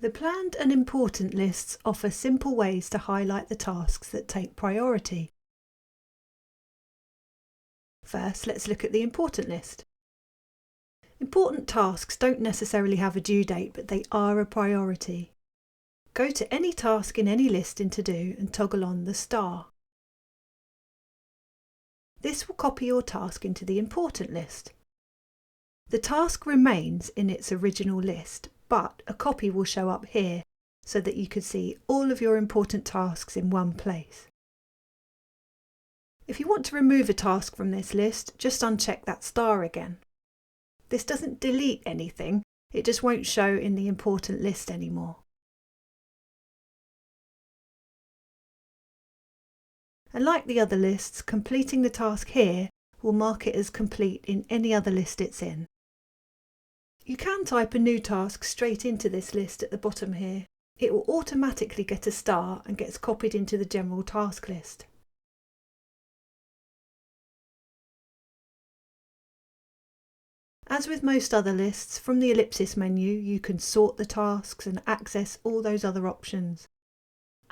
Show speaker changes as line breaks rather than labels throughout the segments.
The planned and important lists offer simple ways to highlight the tasks that take priority. First, let's look at the important list. Important tasks don't necessarily have a due date, but they are a priority. Go to any task in any list in To Do and toggle on the star. This will copy your task into the important list. The task remains in its original list, but a copy will show up here so that you can see all of your important tasks in one place. If you want to remove a task from this list, just uncheck that star again. This doesn't delete anything, it just won't show in the important list anymore. And like the other lists, completing the task here will mark it as complete in any other list it's in. You can type a new task straight into this list at the bottom here. It will automatically get a star and gets copied into the general task list. As with most other lists, from the ellipsis menu you can sort the tasks and access all those other options.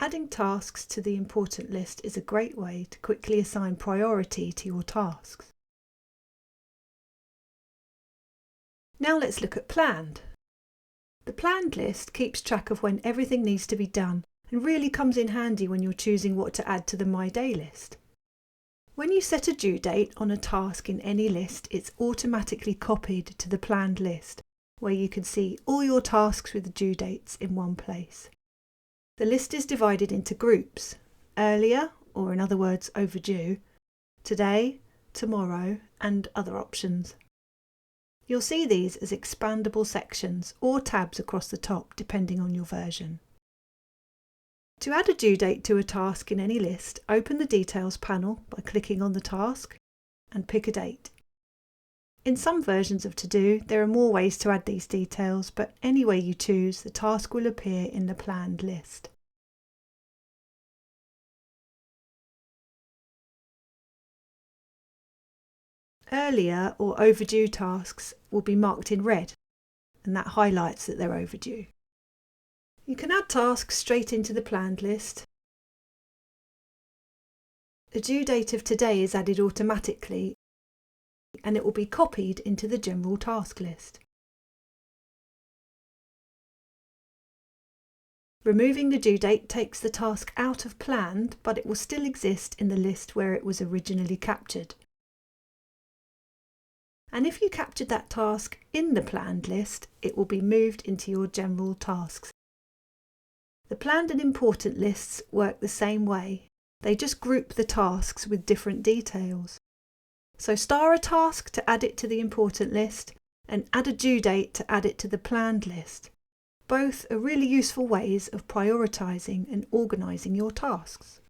Adding tasks to the important list is a great way to quickly assign priority to your tasks. Now let's look at planned. The planned list keeps track of when everything needs to be done and really comes in handy when you're choosing what to add to the My Day list. When you set a due date on a task in any list, it's automatically copied to the planned list, where you can see all your tasks with due dates in one place. The list is divided into groups: earlier, or in other words overdue, today, tomorrow, and other options. You'll see these as expandable sections or tabs across the top depending on your version. To add a due date to a task in any list, open the Details panel by clicking on the task and pick a date. In some versions of To Do, there are more ways to add these details, but any way you choose, the task will appear in the planned list. Earlier or overdue tasks will be marked in red, and that highlights that they're overdue. You can add tasks straight into the planned list. The due date of today is added automatically, and it will be copied into the general task list. Removing the due date takes the task out of planned, but it will still exist in the list where it was originally captured. And if you captured that task in the planned list, it will be moved into your general tasks. The planned and important lists work the same way. They just group the tasks with different details. So star a task to add it to the important list and add a due date to add it to the planned list. Both are really useful ways of prioritising and organising your tasks.